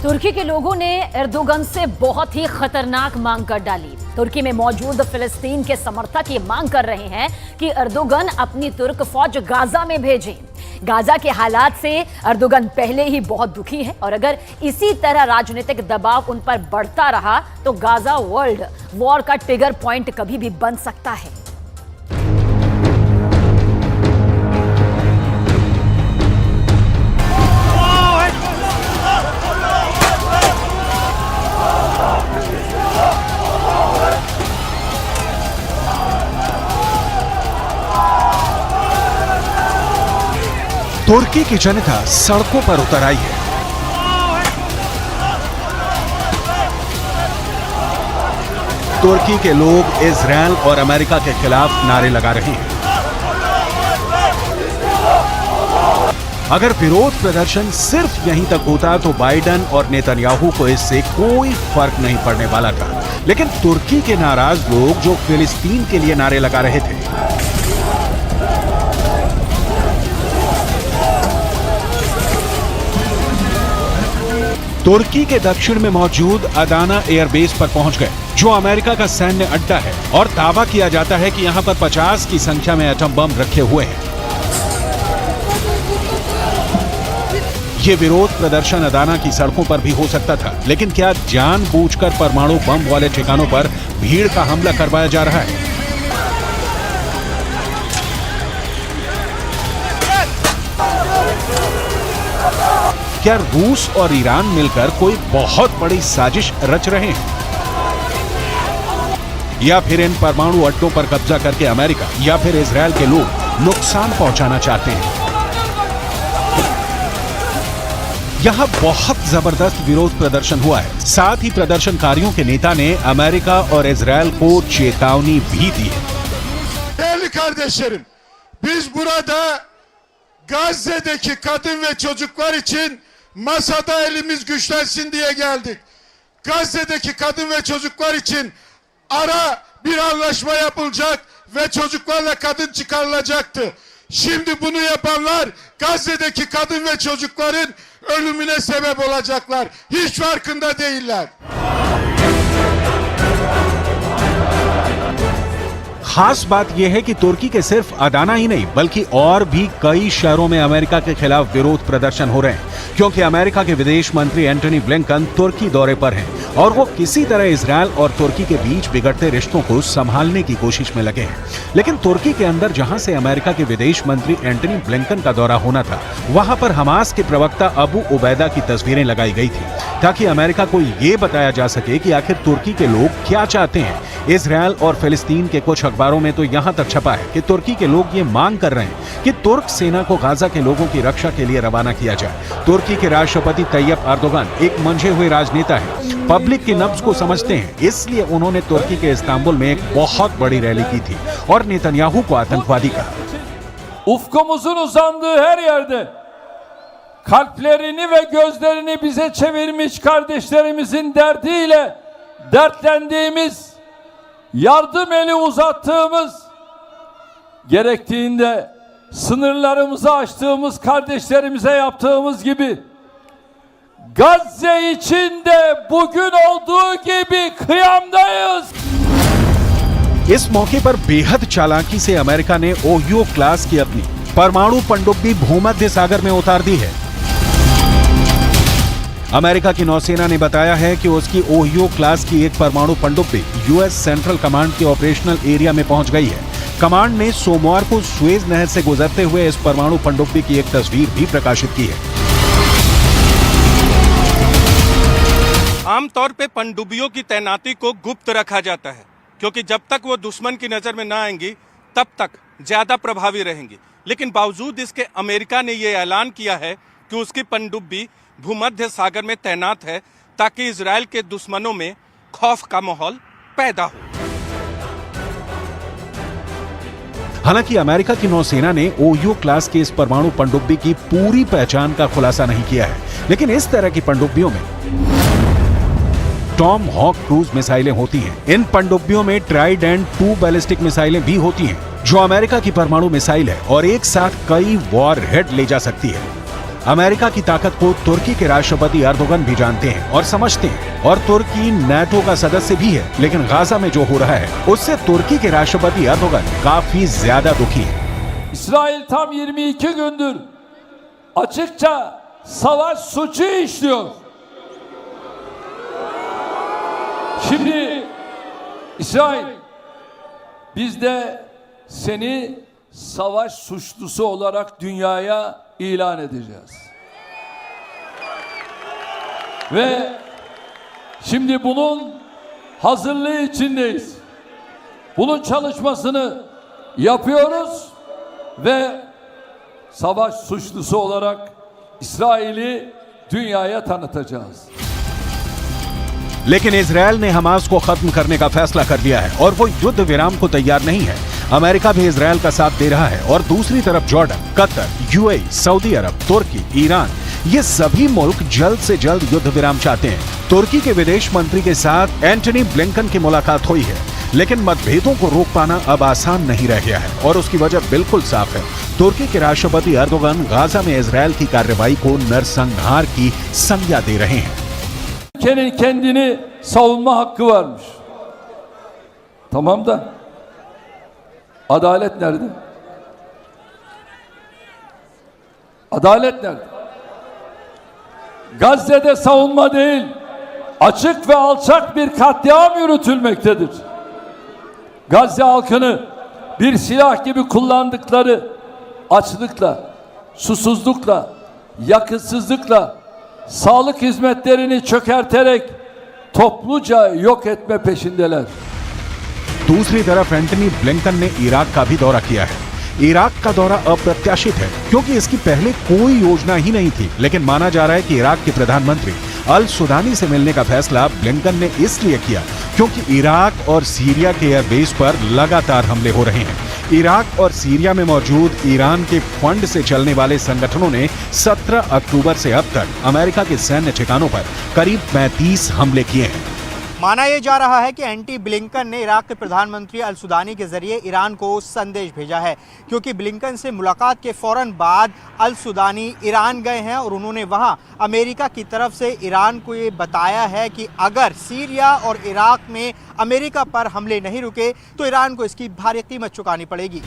तुर्की के लोगों ने एर्दोगन से बहुत ही खतरनाक मांग कर डाली। तुर्की में मौजूद फिलिस्तीन के समर्थक ये मांग कर रहे हैं कि एर्दोगन अपनी तुर्क फौज गाजा में भेजें। गाजा के हालात से एर्दोगन पहले ही बहुत दुखी है और अगर इसी तरह राजनीतिक दबाव उन पर बढ़ता रहा तो गाजा वर्ल्ड वॉर का ट्रिगर पॉइंट कभी भी बन सकता है। तुर्की की जनता सड़कों पर उतर आई है। तुर्की के लोग इजरायल और अमेरिका के खिलाफ नारे लगा रहे हैं। अगर विरोध प्रदर्शन सिर्फ यहीं तक होता तो बाइडेन और नेतन्याहू को इससे कोई फर्क नहीं पड़ने वाला था, लेकिन तुर्की के नाराज लोग जो फिलिस्तीन के लिए नारे लगा रहे थे, तुर्की के दक्षिण में मौजूद अदाना एयरबेस पर पहुंच गए, जो अमेरिका का सैन्य अड्डा है और दावा किया जाता है कि यहां पर 50 की संख्या में एटम बम रखे हुए हैं। ये विरोध प्रदर्शन अदाना की सड़कों पर भी हो सकता था, लेकिन क्या जानबूझकर परमाणु बम वाले ठिकानों पर भीड़ का हमला करवाया जा रहा है? क्या रूस और ईरान मिलकर कोई बहुत बड़ी साजिश रच रहे हैं? या फिर इन परमाणु अड्डों पर कब्जा करके अमेरिका या फिर इजरायल के लोग नुकसान पहुंचाना चाहते हैं? यहां बहुत जबरदस्त विरोध प्रदर्शन हुआ है। साथ ही प्रदर्शनकारियों के नेता ने अमेरिका और इजरायल को चेतावनी भी दी है। Değerli kardeşlerim, biz burada Gazze'deki kadın ve çocuklar için masada elimiz güçlensin diye geldik. Gazze'deki kadın ve çocuklar için ara bir anlaşma yapılacak ve çocuklarla kadın çıkarılacaktı. Şimdi bunu yapanlar Gazze'deki kadın ve çocukların ölümüne sebep olacaklar. Hiç farkında değiller. खास बात यह है कि तुर्की के सिर्फ Adana ही नहीं बल्कि और भी कई शहरों में अमेरिका के खिलाफ विरोध प्रदर्शन हो रहे हैं, क्योंकि अमेरिका के विदेश मंत्री एंटनी ब्लिंकन तुर्की दौरे पर हैं और वो किसी तरह इजरायल और तुर्की के बीच बिगड़ते रिश्तों को संभालने की कोशिश में लगे हैं। लेकिन तुर्की के अंदर जहां से अमेरिका के विदेश मंत्री एंटनी ब्लिंकन का दौरा होना था, वहां पर हमास के प्रवक्ता अबू उबैदा की तस्वीरें लगाई गई थी, ताकि अमेरिका को ये बताया जा सके कि आखिर तुर्की के लोग क्या चाहते हैं। इजरायल और फिलिस्तीन के कुछ अखबारों में तो यहां तक छपा है कि तुर्की के लोग ये मांग कर रहे हैं कि तुर्क सेना को गाजा के लोगों की रक्षा के लिए रवाना किया जाए। तुर्की के राष्ट्रपति तैयब एर्दोगन एक मंझे हुए राजनेता है, पब्लिक की नब्ज को समझते हैं, इसलिए उन्होंने तुर्की के इस्तांबुल में एक बहुत बड़ी रैली की थी और नेतन्याहू को आतंकवादी कहा। Ufkumuzun uzandığı her yerde kalplerini ve gözlerini bize çevirmiş kardeşlerimizin derdiyle dertlendiğimiz, yardım eli uzattığımız, gerektiğinde sınırlarımızı açtığımız kardeşlerimize yaptığımız gibi Gazze için de bugün olduğu gibi kıyamdayız. इस मौके पर बेहद चालाकी से अमेरिका ने ओहियो क्लास की अपनी परमाणु पनडुब्बी भूमध्य सागर में उतार दी है। अमेरिका की नौसेना ने बताया है कि उसकी ओहियो क्लास की एक परमाणु पनडुब्बी यूएस सेंट्रल कमांड के ऑपरेशनल एरिया में पहुंच गई है। कमांड ने सोमवार को सुएज नहर से गुजरते हुए इस परमाणु पनडुब्बी की एक तस्वीर भी प्रकाशित की है। आमतौर पे पनडुब्बियों की तैनाती को गुप्त रखा जाता है, क्योंकि जब तक वो दुश्मन की नजर में ना आएंगी तब तक ज्यादा प्रभावी रहेंगी। लेकिन बावजूद इसके अमेरिका ने ये ऐलान किया है कि उसकी पनडुब्बी भूमध्य सागर में तैनात है, ताकि इजरायल के दुश्मनों में खौफ का माहौल पैदा हो। हालांकि अमेरिका की नौसेना ने ओहियो क्लास के इस परमाणु पनडुब्बी की पूरी पहचान का खुलासा नहीं किया है, लेकिन इस तरह की पनडुब्बियों में टॉम हॉक क्रूज मिसाइलें होती हैं। इन पनडुब्बियों में ट्राइडेंट 2 बैलिस्टिक मिसाइलें भी होती हैं, जो अमेरिका की परमाणु मिसाइल है और एक साथ कई वॉर हेड ले जा सकती है। अमेरिका की ताकत को तुर्की के राष्ट्रपति एर्दोगन भी जानते हैं और समझते हैं, और तुर्की नाटो का सदस्य भी है। लेकिन गाजा में जो हो रहा है उससे तुर्की के राष्ट्रपति एर्दोगन काफी ज्यादा दुखी है। İsrail tam 22 gündür açıkça savaş suçu işliyor. Şimdi İsrail, biz de seni savaş suçlusu olarak dünyaya ilan edeceğiz. Ve şimdi bunun hazırlığı içindeyiz. Bunun çalışmasını yapıyoruz ve savaş suçlusu olarak İsrail'i dünyaya tanıtacağız. लेकिन Israel ने Hamas को खत्म करने का फैसला कर दिया है और वो युद्ध विराम को तैयार नहीं है। अमेरिका भी इजरायल का साथ दे रहा है और दूसरी तरफ जॉर्डन, कतर, यूएई, सऊदी अरब, तुर्की, ईरान, ये सभी मुल्क जल्द से जल्द युद्ध विराम चाहते हैं। तुर्की के विदेश मंत्री के साथ एंटनी ब्लिंकन की मुलाकात हुई है, लेकिन मतभेदों को रोक पाना अब आसान नहीं रह गया है और उसकी वजह बिल्कुल साफ है। तुर्की के राष्ट्रपति एर्दोगन गाजा में इजरायल की कार्रवाई को नरसंहार की संज्ञा दे रहे हैं। Ülkenin kendini savunma hakkı varmış. Tamam da adalet nerede? Adalet nerede? Gazze'de savunma değil, açık ve alçak bir katliam yürütülmektedir. Gazze halkını bir silah gibi kullandıkları açlıkla, susuzlukla, yakıtsızlıkla, sağlık hizmetlerini çökerterek topluca yok etme peşindeler. दूसरी तरफ Antony Blinken ने Iraq का भी दौरा किया है। Iraq का दौरा अप्रत्याशित है क्योंकि इसकी पहले कोई योजना ही नहीं थी, लेकिन माना जा रहा है कि इराक के प्रधानमंत्री अल सुदानी से मिलने का फैसला ब्लिंकन ने इसलिए किया क्योंकि इराक और सीरिया के एयरबेस पर लगातार हमले हो रहे हैं। इराक और सीरिया में मौजूद ईरान के फंड से चलने वाले संगठनों ने 17 अक्टूबर से अब तक अमेरिका के सैन्य ठिकानों पर करीब 35 हमले किए हैं। माना यह जा रहा है कि एंटी ब्लिंकन ने इराक के प्रधानमंत्री अल सुदानी के जरिए ईरान को संदेश भेजा है, क्योंकि ब्लिंकन से मुलाकात के फौरन बाद अल सुदानी ईरान गए हैं और उन्होंने वहां अमेरिका की तरफ से ईरान को ये बताया है कि अगर सीरिया और इराक में अमेरिका पर हमले नहीं रुके तो ईरान को इसकी भारी कीमत चुकानी पड़ेगी।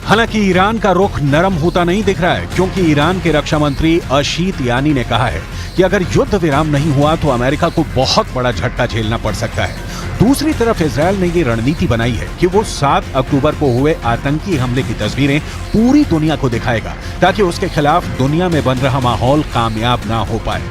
हालांकि ईरान का रुख नरम होता नहीं दिख रहा है, क्योंकि ईरान के रक्षा मंत्री अशीत यानी ने कहा है कि अगर युद्ध विराम नहीं हुआ तो अमेरिका को बहुत बड़ा झटका झेलना पड़ सकता है। दूसरी तरफ इजरायल ने ये रणनीति बनाई है कि वो 7 अक्टूबर को हुए आतंकी हमले की तस्वीरें पूरी दुनिया को दिखाएगा, ताकि उसके खिलाफ दुनिया में बन रहा माहौल कामयाब ना हो पाए।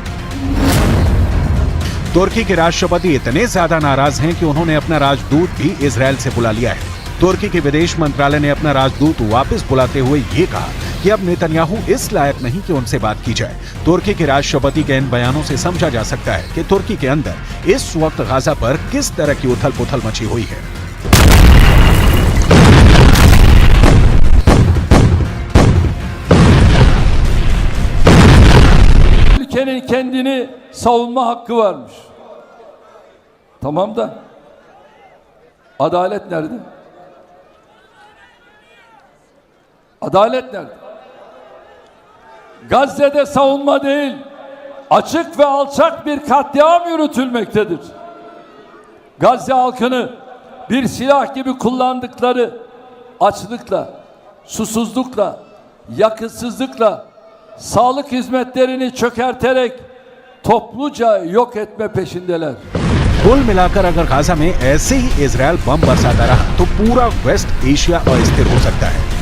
तुर्की के राष्ट्रपति इतने ज्यादा नाराज हैं कि उन्होंने अपना राजदूत भी इजरायल से बुला लिया है। तुर्की के विदेश मंत्रालय ने अपना राजदूत वापस बुलाते हुए ये कहा कि अब नेतन्याहू इस लायक नहीं कि उनसे बात की जाए। तुर्की के राष्ट्रपति के इन बयानों से समझा जा सकता है कि तुर्की के अंदर इस वक्त गाजा पर किस तरह की उथल पुथल मची हुई है। Ülkenin kendini savunma hakkı varmış. Tamam da adalet nerede? Adalet nerede? Gazze'de savunma değil, açık ve alçak bir katliam yürütülmektedir. Gazze halkını bir silah gibi kullandıkları açlıkla, susuzlukla, yakıtsızlıkla, sağlık hizmetlerini çökerterek topluca yok etme peşindeler. कुल मिलाकर अगर Gaza में ऐसे ही Israel बम बरसाता रहा तो पूरा waste Asia अस्थिर हो सकता है।